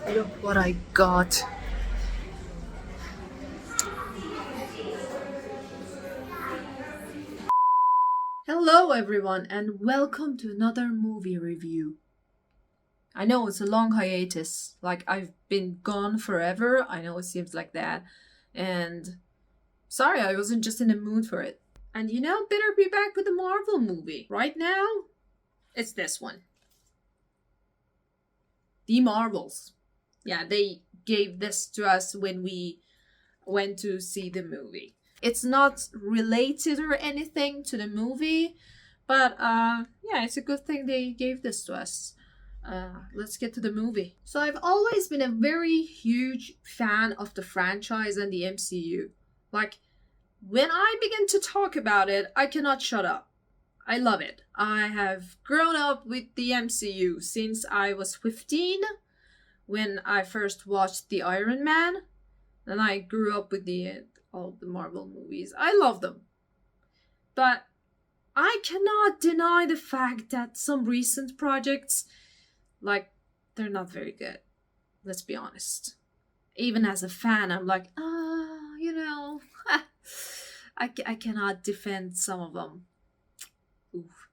Look what I got. Hello, everyone, and welcome to another movie review. I know it's a long hiatus, like I've been gone forever. I know it seems like that. And sorry, I wasn't just in the mood for it. And better be back with a Marvel movie. Right now, it's this one. The Marvels. Yeah, they gave this to us when we went to see the movie. It's not related or anything to the movie, but yeah, it's a good thing they gave this to us. Let's get to the movie. So I've always been a very huge fan of the franchise and the MCU. Like, when I begin to talk about it, I cannot shut up. I love it. I have grown up with the MCU since I was 15 when I first watched the Iron Man. And I grew up with all the Marvel movies. I love them. But I cannot deny the fact that some recent projects, like, they're not very good. Let's be honest. Even as a fan, I'm like, I cannot defend some of them. Oof.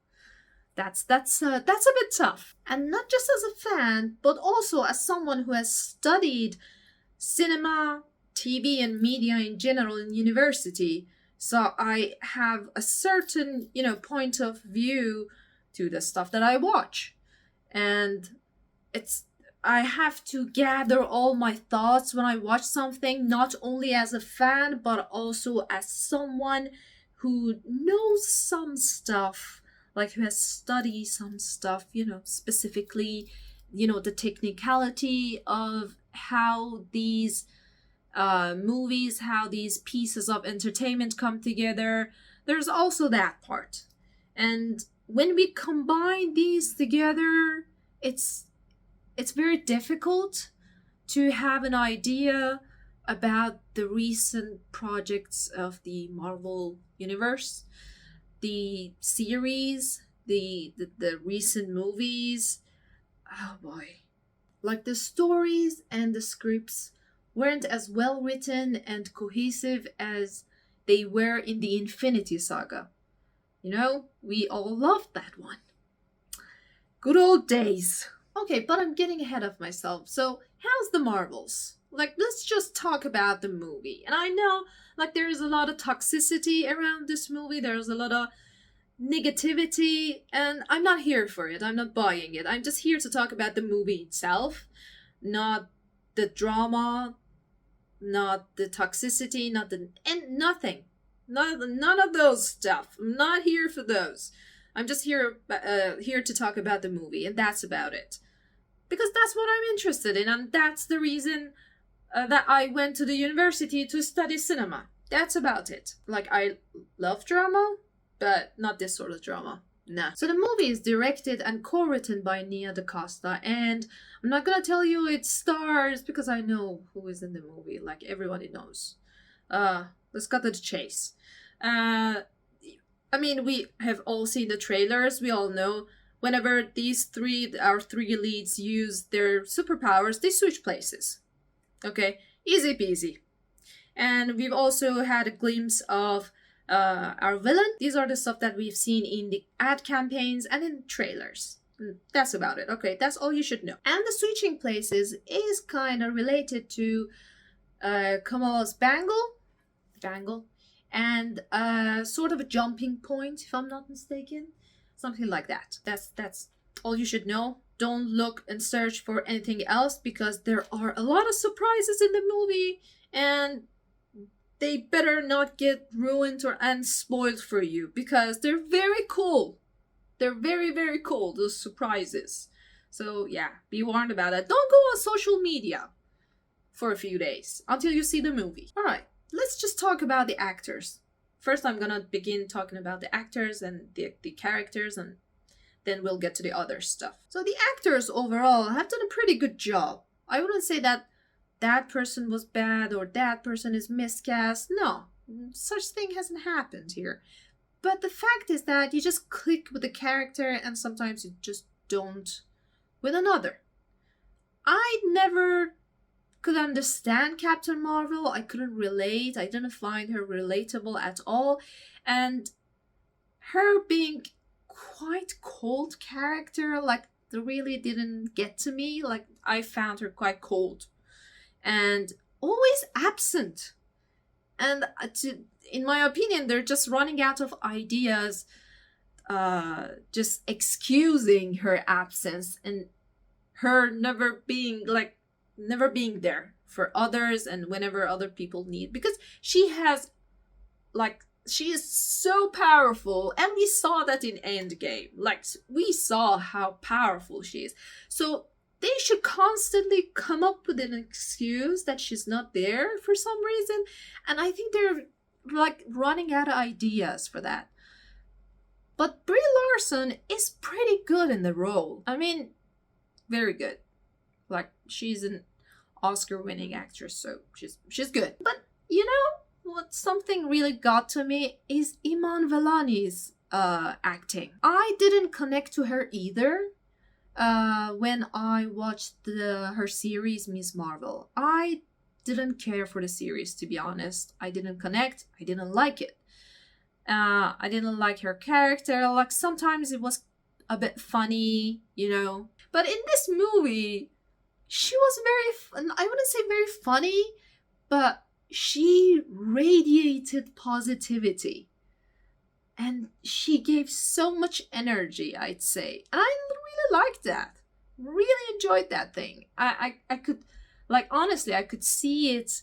That's a bit tough. And not just as a fan, but also as someone who has studied cinema, TV, and media in general in university. So I have a certain, point of view to the stuff that I watch. And I have to gather all my thoughts when I watch something, not only as a fan, but also as someone who knows some stuff, like who has studied some stuff, specifically, the technicality of how these movies, how these pieces of entertainment come together. There's also that part. And when we combine these together, it's very difficult to have an idea about the recent projects of the Marvel universe, the series, the recent movies. Oh boy. Like, the stories and the scripts weren't as well written and cohesive as they were in the Infinity Saga. We all loved that one. Good old days. Okay, but I'm getting ahead of myself. So, how's the Marvels? Like, let's just talk about the movie. And I know, like, there is a lot of toxicity around this movie. There's a lot of negativity, and I'm not here for it. I'm not buying it. I'm just here to talk about the movie itself, not the drama, not the toxicity, nothing. None of those stuff. I'm not here for those. I'm just here to talk about the movie, and that's about it. Because that's what I'm interested in, and that's the reason that I went to the university to study cinema. That's about it. Like, I love drama, but not this sort of drama. Nah. So the movie is directed and co-written by Nia DaCosta, and I'm not gonna tell you its stars because I know who is in the movie, like everybody knows. Let's cut to the chase. I mean, we have all seen the trailers. We all know whenever our three leads use their superpowers, they switch places. Okay, easy peasy. And we've also had a glimpse of our villain. These are the stuff that we've seen in the ad campaigns and in trailers. That's about it. Okay, that's all you should know. And the switching places is kind of related to Kamala's bangle, and sort of a jumping point, if I'm not mistaken, something like that. That's all you should know. Don't look and search for anything else because there are a lot of surprises in the movie, and they better not get ruined and spoiled for you because they're very cool. They're very, very cool, those surprises. So yeah, be warned about that. Don't go on social media for a few days until you see the movie. Alright, let's just talk about the actors. First, I'm gonna begin talking about the actors and the characters, and then we'll get to the other stuff. So the actors overall have done a pretty good job. I wouldn't say that person was bad or that person is miscast. No, such thing hasn't happened here. But the fact is that you just click with the character and sometimes you just don't with another. I never could understand Captain Marvel. I couldn't relate. I didn't find her relatable at all. And her being quite cold character, like, really didn't get to me. Like, I found her quite cold and always absent. And in my opinion, they're just running out of ideas, just excusing her absence and her never being there for others and whenever other people need, because she has, like, she is so powerful, and we saw that in Endgame. Like, we saw how powerful she is. So they should constantly come up with an excuse that she's not there for some reason, and I think they're, like, running out of ideas for that. But Brie Larson is pretty good in the role. I mean, very good. Like, she's an Oscar-winning actress, so she's good. But you know what? Something really got to me is Iman Vellani's acting. I didn't connect to her either. When I watched her series Miss Marvel, I didn't care for the series, to be honest. I didn't connect. I didn't like it. I didn't like her character. Like, sometimes it was a bit funny, you know. But in this movie, she was I wouldn't say very funny, but she radiated positivity. And she gave so much energy, I'd say. And I really liked that. Really enjoyed that thing. I could, like, honestly, I could see it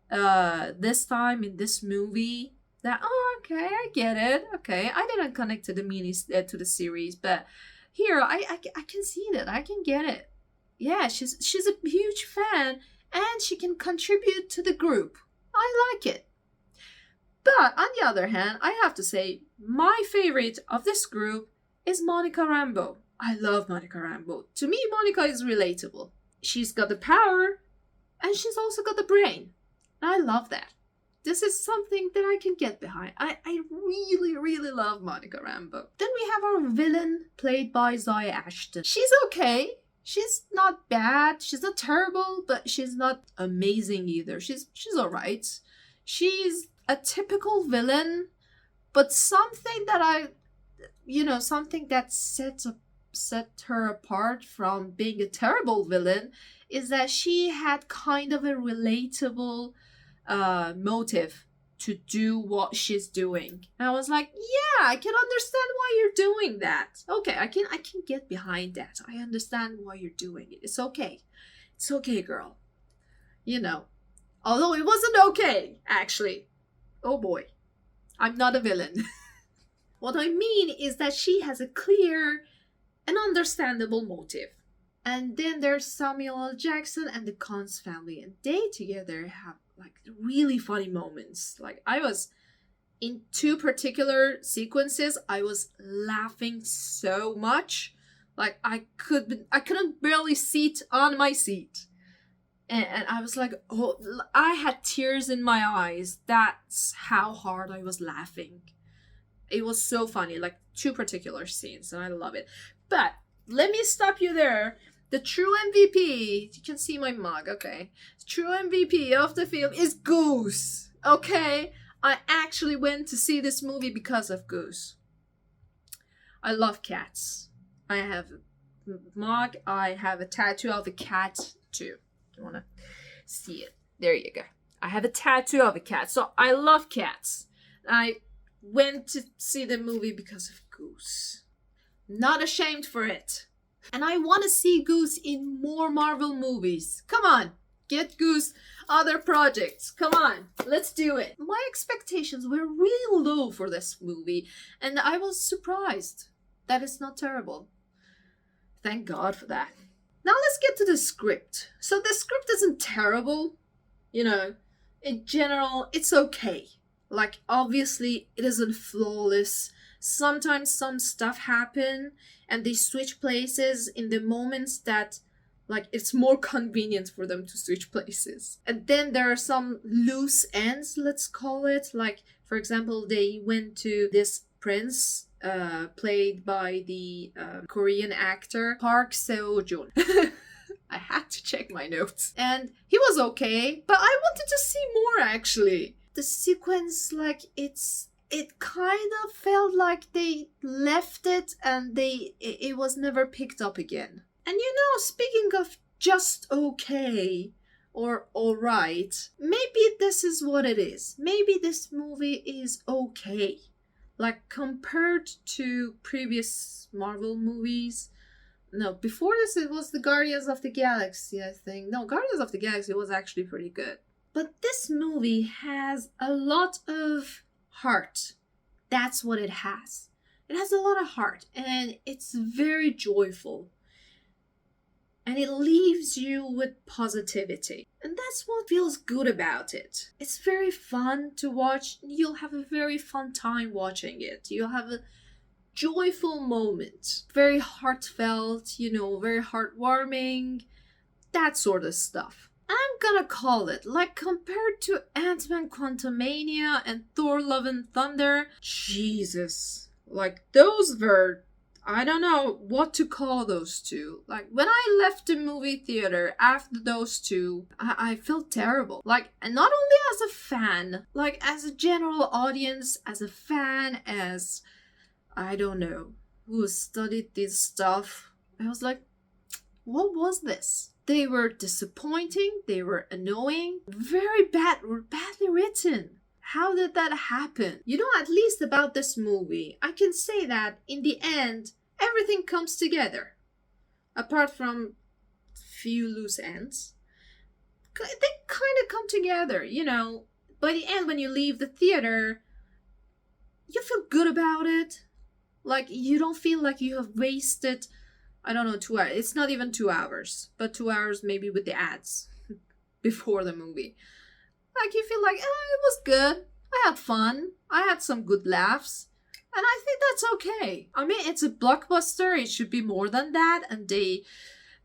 this time in this movie. That, oh, okay, I get it. Okay, I didn't connect to the to the series, but here I can see that. I can get it. Yeah, she's a huge fan, and she can contribute to the group. I like it. But on the other hand, I have to say, my favorite of this group is Monica Rambeau. I love Monica Rambeau. To me, Monica is relatable. She's got the power, and she's also got the brain. I love that. This is something that I can get behind. I really, really love Monica Rambeau. Then we have our villain, played by Zaya Ashton. She's okay. She's not bad. She's not terrible, but she's not amazing either. She's alright. She's a typical villain, but something that something that set her apart from being a terrible villain is that she had kind of a relatable motive to do what she's doing. And I was like, yeah, I can understand why you're doing that. Okay, I can get behind that. I understand why you're doing it. It's okay. It's okay, girl. You know. Although it wasn't okay, actually. Oh boy. I'm not a villain. What I mean is that she has a clear and understandable motive. And then there's Samuel L. Jackson and the Cons family, and they together have, like, really funny moments. Like, I was in two particular sequences, I was laughing so much, like I couldn't barely sit on my seat, and I was like, oh, I had tears in my eyes. That's how hard I was laughing. It was so funny, like two particular scenes, and I love it. But let me stop you there. The true MVP, you can see my mug, okay? The true MVP of the film is Goose, okay? I actually went to see this movie because of Goose. I love cats. I have a mug, I have a tattoo of a cat too. You wanna see it? There you go. I have a tattoo of a cat, so I love cats. I went to see the movie because of Goose. Not ashamed for it. And I want to see Goose in more Marvel movies. Come on, get Goose other projects. Come on, let's do it. My expectations were really low for this movie, and I was surprised that it's not terrible. Thank God for that. Now let's get to the script. So the script isn't terrible. You know, in general, it's okay. Like, obviously, it isn't flawless. Sometimes some stuff happen and they switch places in the moments that, like, it's more convenient for them to switch places. And then there are some loose ends, let's call it. Like, for example, they went to this prince, played by the Korean actor Park Seo-joon. I had to check my notes. And he was okay, but I wanted to see more actually. The sequence, like, it kind of felt like they left it and it was never picked up again. And speaking of just okay or alright, maybe this is what it is. Maybe this movie is okay. Like, compared to previous Marvel movies. No, before this it was the Guardians of the Galaxy, I think. No, Guardians of the Galaxy was actually pretty good. But this movie has a lot of heart. That's what it has. It has a lot of heart and it's very joyful. And it leaves you with positivity. And that's what feels good about it. It's very fun to watch. You'll have a very fun time watching it. You'll have a joyful moment. Very heartfelt, very heartwarming. That sort of stuff. I'm gonna call it, like, compared to Ant-Man Quantumania and Thor Love and Thunder, Jesus. Like, those were, I don't know what to call those two. Like, when I left the movie theater after those two, I felt terrible. Like, and not only as a fan, like, as a general audience, as a fan, as, I don't know, who studied this stuff. I was like, what was this? They were disappointing, they were annoying, very bad, were badly written. How did that happen? At least about this movie, I can say that in the end, everything comes together. Apart from few loose ends. They kind of come together, By the end, when you leave the theater, you feel good about it. Like, you don't feel like you have wasted, I don't know, 2 hours. It's not even 2 hours, but 2 hours maybe with the ads before the movie. Like, you feel like, it was good. I had fun. I had some good laughs. And I think that's okay. I mean, it's a blockbuster. It should be more than that. And they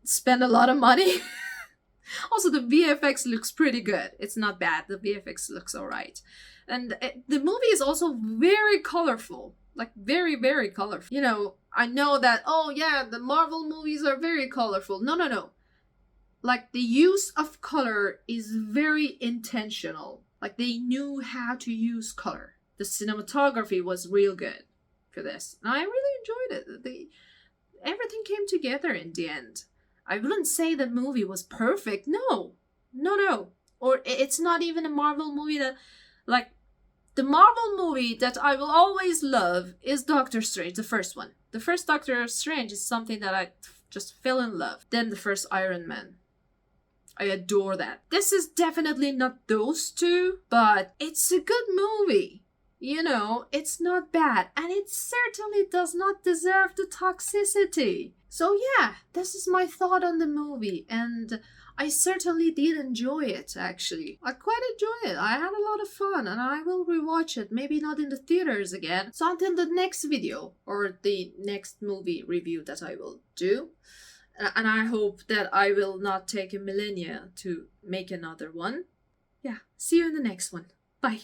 spend a lot of money. Also, the VFX looks pretty good. It's not bad. The VFX looks alright. And the movie is also very colorful. Like, very, very colorful. I know that, oh yeah, the Marvel movies are very colorful. No. Like, the use of color is very intentional. Like, they knew how to use color. The cinematography was real good for this. And I really enjoyed it. Everything came together in the end. I wouldn't say the movie was perfect. No. Or it's not even a Marvel movie that, like, the Marvel movie that I will always love is Doctor Strange, the first one. The first Doctor Strange is something that I just fell in love. Then the first Iron Man. I adore that. This is definitely not those two, but it's a good movie. It's not bad. And it certainly does not deserve the toxicity. So yeah, this is my thought on the movie. And I certainly did enjoy it, actually. I quite enjoyed it. I had a lot of fun and I will rewatch it. Maybe not in the theaters again. So until the next video or the next movie review that I will do. And I hope that I will not take a millennia to make another one. Yeah, see you in the next one. Bye.